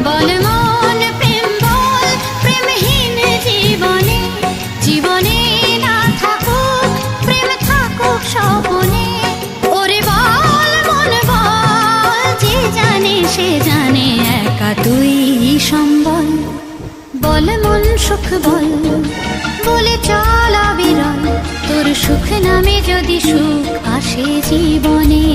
বল মন প্রেম বল, প্রেমহীন জীবনে, জীবনে না থাকুক প্রেম, থাকুক স্বপনে। ওরে বল মন বল, যে জানে সে জানে, একা তুই সম্বল। বল মন সুখ বল, বলে চল অবিরল, তোর সুখ নামে যদি সুখ আসে জীবনে।